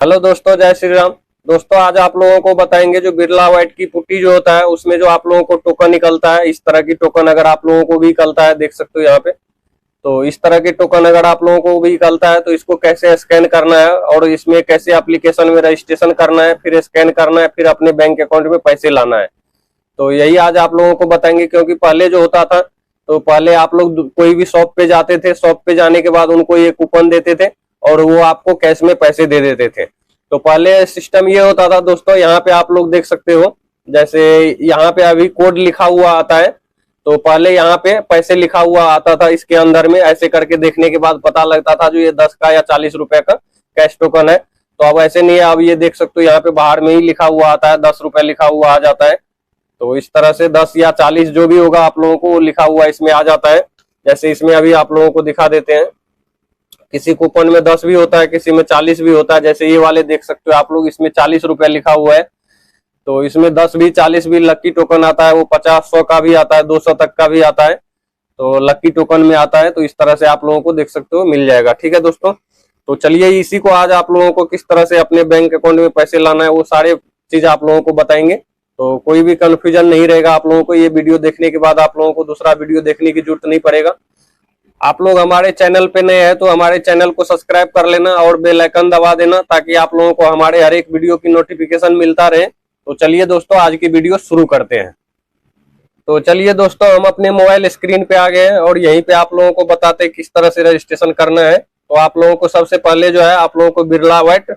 Hello दोस्तों, जय श्री राम। दोस्तों आज आप लोगों को बताएंगे जो बिरला व्हाइट की पुट्टी जो होता है उसमें जो आप लोगों को टोकन निकलता है। इस तरह की टोकन अगर आप लोगों को भी निकलता है, देख सकते हो यहाँ पे। तो इस तरह की टोकन अगर आप लोगों को भी निकलता है तो इसको कैसे स्कैन करना है और इसमें कैसे एप्लीकेशन में रजिस्ट्रेशन करना है, फिर स्कैन करना है, फिर अपने बैंक अकाउंट में पैसे लाना है। तो यही आज आप लोगों को बताएंगे, क्योंकि पहले जो होता था तो पहले आप लोग कोई भी शॉप पे जाते थे, शॉप पे जाने के बाद उनको ये कूपन देते थे और वो आपको कैश में पैसे दे देते थे। तो पहले सिस्टम ये होता था दोस्तों, यहाँ पे आप लोग देख सकते हो, जैसे यहाँ पे अभी कोड लिखा हुआ आता है। तो पहले यहाँ पे पैसे लिखा हुआ आता था, इसके अंदर में ऐसे करके देखने के बाद पता लगता था जो ये 10 का या 40 रुपए का कैश टोकन है। तो अब ऐसे नहीं है, अब ये देख सकते हो यहाँ पे बाहर में ही लिखा हुआ आता है, 10 रुपए लिखा हुआ आ जाता है। तो इस तरह से 10 या 40 जो भी होगा आप लोगों को लिखा हुआ इसमें आ जाता है। जैसे इसमें अभी आप लोगों को दिखा देते हैं, किसी कूपन में 10 भी होता है, किसी में 40 भी होता है। जैसे ये वाले देख सकते हो आप लोग, इसमें 40 रुपए लिखा हुआ है। तो इसमें 10 भी 40 भी लक्की टोकन आता है, वो 50 100 का भी आता है, 200 तक का भी आता है। तो लक्की टोकन में आता है। तो इस तरह से आप लोगों को देख सकते हो मिल जाएगा। ठीक है दोस्तों, तो चलिए इसी को आज आप लोगों को किस तरह से अपने बैंक अकाउंट में पैसे लाना है वो सारे चीज आप लोगों को बताएंगे। तो कोई भी कंफ्यूजन नहीं रहेगा आप लोगों को। ये वीडियो देखने के बाद आप लोगों को दूसरा वीडियो देखने की जरूरत नहीं पड़ेगा। आप लोग हमारे चैनल पे नए हैं तो हमारे चैनल को सब्सक्राइब कर लेना और बेल आइकन दबा देना, ताकि आप लोगों को हमारे हर एक वीडियो की नोटिफिकेशन मिलता रहे। तो चलिए दोस्तों आज की वीडियो शुरू करते हैं। तो चलिए दोस्तों, हम अपने मोबाइल स्क्रीन पे आ गए हैं और यहीं पे आप लोगों को बताते हैं किस तरह से रजिस्ट्रेशन करना है। तो आप लोगों को सबसे पहले जो है आप लोगों को बिरला व्हाइट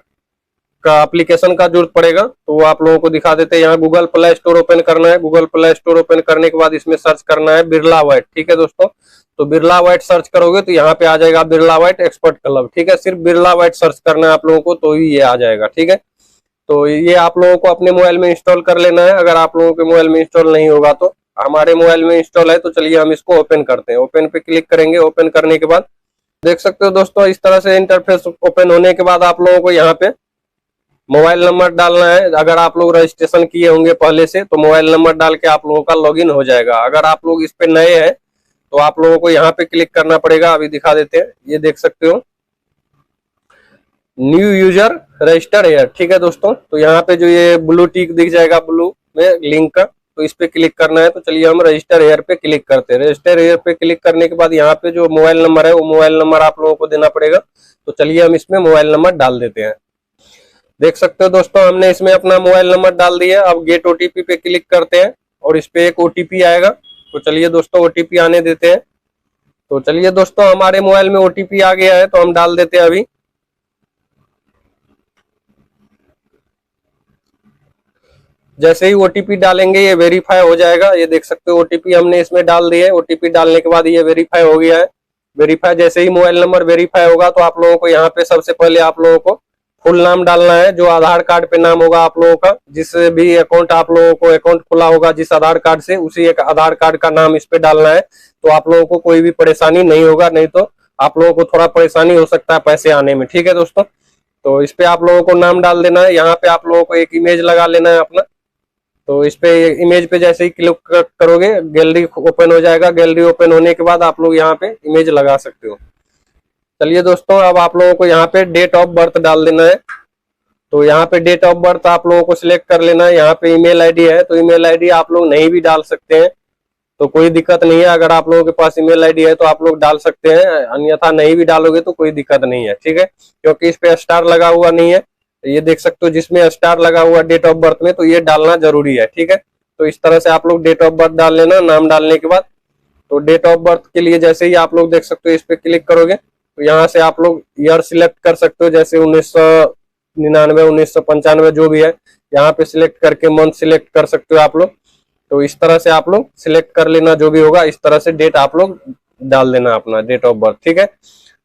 का एप्लीकेशन का जरूरत पड़ेगा। तो वो आप लोगों को दिखा देते हैं। यहाँ गूगल प्ले स्टोर ओपन करना है। गूगल प्ले स्टोर ओपन करने के बाद इसमें सर्च करना है बिरला व्हाइट। ठीक है दोस्तों, तो बिरला व्हाइट सर्च करोगे तो यहाँ पे आ जाएगा बिरला व्हाइट एक्सपर्ट क्लब। ठीक है, सिर्फ बिरला व्हाइट सर्च करना है आप लोगों को तो ही ये आ जाएगा। ठीक है, तो ये आप लोगों को अपने मोबाइल में इंस्टॉल कर लेना है। अगर आप लोगों के मोबाइल में इंस्टॉल नहीं होगा तो हमारे मोबाइल में इंस्टॉल है। तो चलिए हम इसको ओपन करते हैं। ओपन पे क्लिक करेंगे। ओपन करने के बाद देख सकते हो दोस्तों, इस तरह से इंटरफेस ओपन होने के बाद आप लोगों को यहाँ पे मोबाइल नंबर डालना है। अगर आप लोग रजिस्ट्रेशन किए होंगे पहले से तो मोबाइल नंबर डाल के आप लोगों का लॉगिन हो जाएगा। अगर आप लोग इस पे नए हैं तो आप लोगों को यहाँ पे क्लिक करना पड़ेगा। अभी दिखा देते हैं, ये देख सकते हो न्यू यूजर रजिस्टर हेयर। ठीक है दोस्तों, तो यहाँ पे जो ये ब्लू टिक दिख जाएगा ब्लू में लिंक का, तो इस पे क्लिक करना है। तो चलिए हम रजिस्टर हेयर पे क्लिक करते हैं। रजिस्टर हेयर पे क्लिक करने के बाद यहाँ पे जो मोबाइल नंबर है वो मोबाइल नंबर आप लोगों को देना पड़ेगा। तो चलिए हम इसमें मोबाइल नंबर डाल देते हैं। देख सकते हो दोस्तों, हमने इसमें अपना मोबाइल नंबर डाल दिया। अब गेट ओटीपी पे क्लिक करते हैं और इस पे एक ओटीपी आएगा। तो चलिए दोस्तों ओटीपी आने देते हैं। तो चलिए दोस्तों, हमारे मोबाइल में ओटीपी आ गया है तो हम डाल देते हैं अभी। जैसे ही ओटीपी डालेंगे ये वेरीफाई हो जाएगा। ये देख सकते हो ओटीपी हमने इसमें डाल दिया है। ओटीपी डालने के बाद ये वेरीफाई हो गया है। वेरीफाई जैसे ही मोबाइल नंबर वेरीफाई होगा तो आप लोगों को यहाँ पे सबसे पहले आप लोगों को फुल नाम डालना है। जो आधार कार्ड पे नाम होगा आप लोगों का, जिस भी अकाउंट आप लोगों को अकाउंट खुला होगा जिस आधार कार्ड से, उसी एक आधार कार्ड का नाम इस पे डालना है। तो आप लोगों को कोई भी परेशानी नहीं होगा, नहीं तो आप लोगों को थोड़ा परेशानी हो सकता है पैसे आने में। ठीक है दोस्तों, तो इस पे आप लोगों को नाम डाल देना है। यहाँ पे आप लोगों को एक इमेज लगा लेना है अपना। तो इस पे इमेज पे जैसे ही क्लिक करोगे गैलरी ओपन हो जाएगा। गैलरी ओपन होने के बाद आप लोग यहाँ पे इमेज लगा सकते हो। चलिए दोस्तों, अब आप लोगों को यहाँ पे डेट ऑफ बर्थ डाल देना है। तो यहाँ पे डेट ऑफ बर्थ आप लोगों को सिलेक्ट कर लेना है। यहाँ पे ईमेल आईडी है तो ईमेल आईडी आप लोग नहीं भी डाल सकते हैं, तो कोई दिक्कत नहीं है। अगर आप लोगों के पास ईमेल आईडी है तो आप लोग डाल सकते हैं, अन्यथा नहीं भी डालोगे तो कोई दिक्कत नहीं है। ठीक है, क्योंकि इस पे स्टार लगा हुआ नहीं है। ये देख सकते हो जिसमें स्टार लगा हुआ डेट ऑफ बर्थ में, तो ये डालना जरूरी है। ठीक है, तो इस तरह से आप लोग डेट ऑफ बर्थ डाल लेना नाम डालने के बाद। तो डेट ऑफ बर्थ के लिए जैसे ही आप लोग देख सकते हो इस पे क्लिक करोगे तो यहाँ से आप लोग ईयर सिलेक्ट कर सकते हो। जैसे 1999 1995 जो भी है, यहाँ पे सिलेक्ट करके मंथ सिलेक्ट कर सकते हो आप लोग। तो इस तरह से आप लोग सिलेक्ट कर लेना, जो भी होगा इस तरह से डेट आप लोग डाल देना अपना डेट ऑफ बर्थ। ठीक है,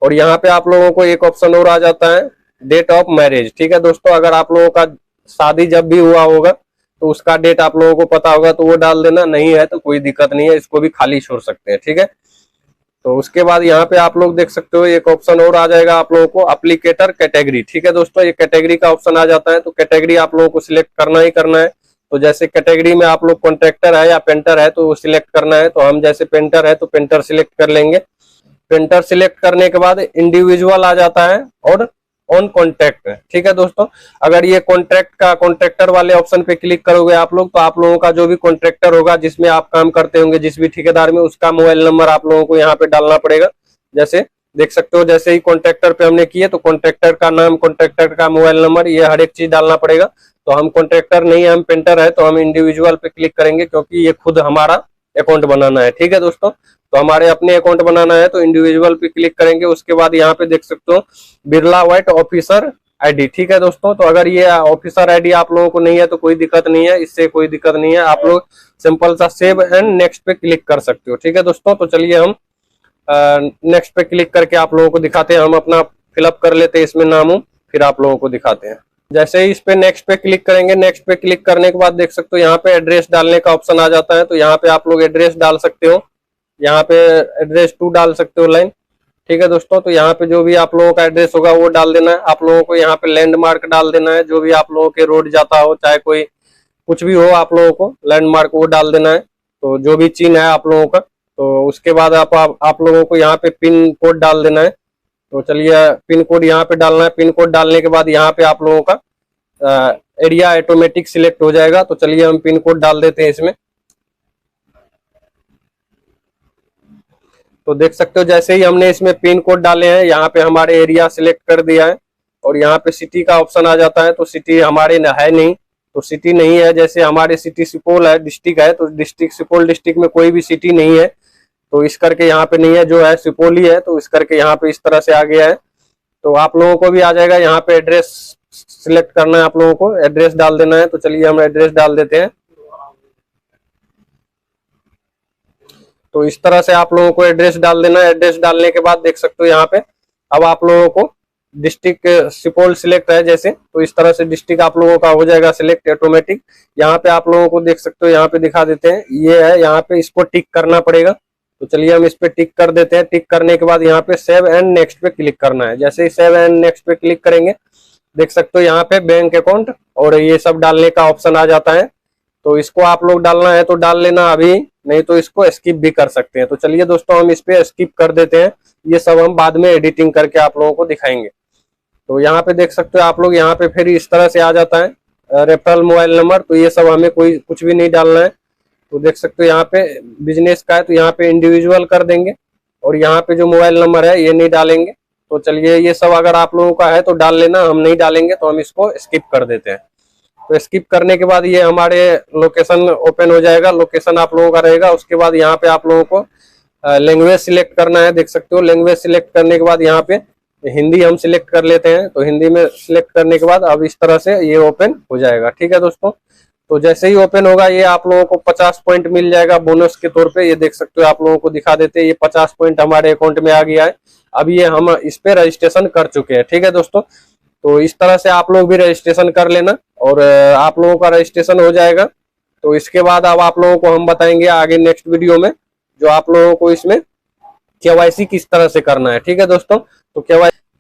और यहाँ पे आप लोगों को एक ऑप्शन और आ जाता है डेट ऑफ मैरिज। ठीक है दोस्तों, अगर आप लोगों का शादी जब भी हुआ होगा तो उसका डेट आप लोगों को पता होगा तो वो डाल देना, नहीं है तो कोई दिक्कत नहीं है, इसको भी खाली छोड़ सकते हैं। ठीक है, तो उसके बाद यहाँ पे आप लोग देख सकते हो एक ऑप्शन और आ जाएगा आप लोगों को एप्लीकेटर कैटेगरी। ठीक है दोस्तों, ये कैटेगरी का ऑप्शन आ जाता है। तो कैटेगरी आप लोगों को सिलेक्ट करना ही करना है। तो जैसे कैटेगरी में आप लोग कॉन्ट्रैक्टर है या पेंटर है तो वो सिलेक्ट करना है। तो हम जैसे पेंटर है तो पेंटर सिलेक्ट कर लेंगे। पेंटर सिलेक्ट करने के बाद इंडिविजुअल आ जाता है और ऑन कॉन्ट्रैक्ट। ठीक है दोस्तों, अगर ये कॉन्ट्रैक्ट का कॉन्ट्रैक्टर वाले ऑप्शन पे क्लिक करोगे आप लोग, तो आप लोगों का जो भी कॉन्ट्रैक्टर होगा जिसमें आप काम करते होंगे, जिस भी ठेकेदार में, उसका मोबाइल नंबर आप लोगों को यहाँ पे डालना पड़ेगा। जैसे देख सकते हो, जैसे ही कॉन्ट्रैक्टर पे हमने किए तो कॉन्ट्रैक्टर का नाम, कॉन्ट्रैक्टर का मोबाइल नंबर, ये हर एक चीज डालना पड़ेगा। तो हम कॉन्ट्रैक्टर नहीं है, हम पेंटर है, तो हम इंडिविजुअल पे क्लिक करेंगे क्योंकि ये खुद हमारा अकाउंट बनाना है। ठीक है दोस्तों, तो हमारे अपने अकाउंट बनाना है तो इंडिविजुअल पे क्लिक करेंगे। उसके बाद यहाँ पे देख सकते हो बिरला व्हाइट ऑफिसर आईडी। ठीक है दोस्तों, तो अगर ये ऑफिसर आईडी आप लोगों को नहीं है तो कोई दिक्कत नहीं है, इससे कोई दिक्कत नहीं है, आप लोग सिंपल सा सेव एंड नेक्स्ट पे क्लिक कर सकते हो। ठीक है दोस्तों, तो चलिए हम नेक्स्ट पे क्लिक करके आप लोगों को दिखाते हैं। हम अपना फिलअप कर लेते हैं इसमें नाम, फिर आप लोगों को दिखाते हैं। जैसे ही इस पे नेक्स्ट पे क्लिक करेंगे, नेक्स्ट पे क्लिक करने के बाद देख सकते हो यहाँ पे एड्रेस डालने का ऑप्शन आ जाता है। तो यहाँ पे आप लोग एड्रेस डाल सकते हो, यहाँ पे एड्रेस 2 डाल सकते हो लाइन। ठीक है दोस्तों, तो यहाँ पे जो भी आप लोगों का एड्रेस होगा वो डाल देना है। आप लोगों को यहाँ पे लैंडमार्क डाल देना है, जो भी आप लोगों के रोड जाता हो, चाहे कोई कुछ भी हो, आप लोगों को लैंडमार्क वो डाल देना है। तो जो भी चिन्ह है आप लोगों का, तो उसके बाद आप लोगों को यहाँ पे पिन कोड डाल देना है। तो चलिए पिन कोड यहाँ पे डालना है। पिन कोड डालने के बाद यहाँ पे आप लोगों का एरिया ऑटोमेटिक सिलेक्ट हो जाएगा। तो चलिए हम पिन कोड डाल देते हैं इसमें। तो देख सकते हो जैसे ही हमने इसमें पिन कोड डाले हैं, यहाँ पे हमारे एरिया सिलेक्ट कर दिया है और यहाँ पे सिटी का ऑप्शन आ जाता है। तो सिटी हमारे है नहीं, तो सिटी नहीं है। जैसे हमारे सिटी सुपौल है, डिस्ट्रिक्ट है, तो डिस्ट्रिक्ट सुपौल डिस्ट्रिक्ट में कोई भी सिटी नहीं है, तो इस करके यहाँ पे नहीं है, जो है सुपौल ही है, तो इस करके यहाँ पे इस तरह से आ गया है। तो आप लोगों को भी आ जाएगा, यहाँ पे एड्रेस सिलेक्ट करना है, आप लोगों को एड्रेस डाल देना है। तो चलिए हम एड्रेस डाल देते हैं। तो इस तरह से आप लोगों को एड्रेस डाल देना है। एड्रेस डालने के बाद देख सकते हो यहाँ पे अब आप लोगों को डिस्ट्रिक्ट सुपौल सिलेक्ट है जैसे, तो इस तरह से डिस्ट्रिक्ट आप लोगों का हो जाएगा सिलेक्ट ऑटोमेटिक। यहाँ पे आप लोगों को देख सकते हो, यहाँ पे दिखा देते हैं, ये है, यहाँ पे इसको टिक करना पड़ेगा। तो चलिए हम इस पे टिक कर देते हैं। टिक करने के बाद यहाँ पे सेव एंड नेक्स्ट पे क्लिक करना है। जैसे ही सेव एंड नेक्स्ट पे क्लिक करेंगे, देख सकते हो यहाँ पे बैंक अकाउंट और ये सब डालने का ऑप्शन आ जाता है। तो इसको आप लोग डालना है तो डाल लेना अभी, नहीं तो इसको स्किप भी कर सकते हैं। तो चलिए दोस्तों हम इस पे स्किप कर देते हैं, ये सब हम बाद में एडिटिंग करके आप लोगों को दिखाएंगे। तो यहाँ पे देख सकते हो आप लोग, यहाँ पे फिर इस तरह से आ जाता है रेफरल मोबाइल नंबर। तो ये सब हमें कोई कुछ भी नहीं डालना है। तो देख सकते हो यहाँ पे बिजनेस का है, तो यहाँ पे इंडिविजुअल कर देंगे और यहाँ पे जो मोबाइल नंबर है ये नहीं डालेंगे। तो चलिए ये सब अगर आप लोगों का है तो डाल लेना, हम नहीं डालेंगे तो हम इसको स्किप कर देते हैं। तो स्किप करने के बाद ये हमारे लोकेशन ओपन हो जाएगा, लोकेशन आप लोगों का रहेगा। उसके बाद यहाँ पे आप लोगों को लैंग्वेज सिलेक्ट करना है। देख सकते हो लैंग्वेज सिलेक्ट करने के बाद यहाँ पे हिंदी हम सिलेक्ट कर लेते हैं। तो हिंदी में सिलेक्ट करने के बाद अब इस तरह से ये ओपन हो जाएगा। ठीक है दोस्तों, तो जैसे ही ओपन होगा ये आप लोगों को 50 पॉइंट मिल जाएगा बोनस के तौर पे। ये देख सकते हो, आप लोगों को दिखा देते हैं, ये 50 पॉइंट हमारे अकाउंट में आ गया है। अब ये हम इस पे रजिस्ट्रेशन कर चुके हैं। ठीक है दोस्तों, तो इस तरह से आप लोग भी रजिस्ट्रेशन कर लेना और आप लोगों का रजिस्ट्रेशन हो जाएगा। तो इसके बाद अब आप लोगों को हम बताएंगे आगे नेक्स्ट वीडियो में, जो आप लोगों को इसमें केवाईसी किस तरह से करना है। ठीक है दोस्तों, तो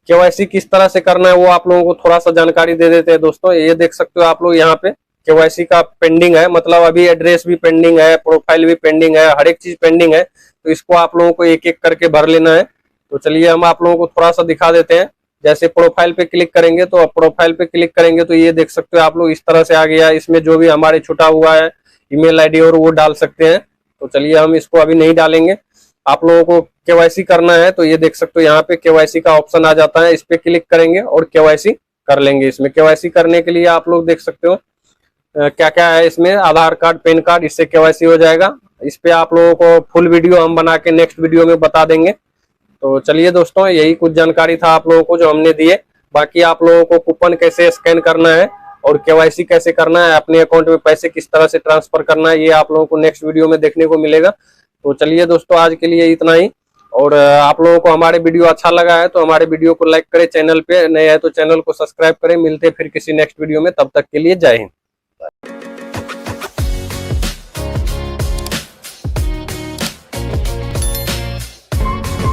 केवाईसी किस तरह से करना है वो आप लोगों को थोड़ा सा जानकारी दे देते हैं दोस्तों। ये देख सकते हो आप लोग, यहाँ पे केवाईसी का पेंडिंग है, मतलब अभी एड्रेस भी पेंडिंग है, प्रोफाइल भी पेंडिंग है, हर एक चीज पेंडिंग है। तो इसको आप लोगों को एक एक करके भर लेना है। तो चलिए हम आप लोगों को थोड़ा सा दिखा देते हैं। जैसे प्रोफाइल पे क्लिक करेंगे, तो प्रोफाइल पे क्लिक करेंगे तो ये देख सकते हो आप लोग, इस तरह से आ गया। इसमें जो भी हमारे छुटा हुआ है ईमेल आईडी और वो डाल सकते हैं। तो चलिए हम इसको अभी नहीं डालेंगे। आप लोगों को केवाईसी करना है तो ये देख सकते हो यहाँ पे केवाईसी का ऑप्शन आ जाता है, इस पे क्लिक करेंगे और केवाईसी कर लेंगे। इसमें केवाईसी करने के लिए आप लोग देख सकते हो क्या क्या है इसमें, आधार कार्ड, पैन कार्ड, इससे केवाईसी हो जाएगा। इस पे आप लोगों को फुल वीडियो हम बना के नेक्स्ट वीडियो में बता देंगे। तो चलिए दोस्तों, यही कुछ जानकारी था आप लोगों को जो हमने दिए। बाकी आप लोगों को कूपन कैसे स्कैन करना है और केवाईसी कैसे करना है, अपने अकाउंट में पैसे किस तरह से ट्रांसफर करना है, ये आप लोगों को नेक्स्ट वीडियो में देखने को मिलेगा। तो चलिए दोस्तों, आज के लिए इतना ही। और आप लोगों को हमारे वीडियो अच्छा लगा है तो हमारे वीडियो को लाइक करें, चैनल पे नए है तो चैनल को सब्सक्राइब करें। मिलते हैं फिर किसी नेक्स्ट वीडियो में, तब तक के लिए जय हिंद।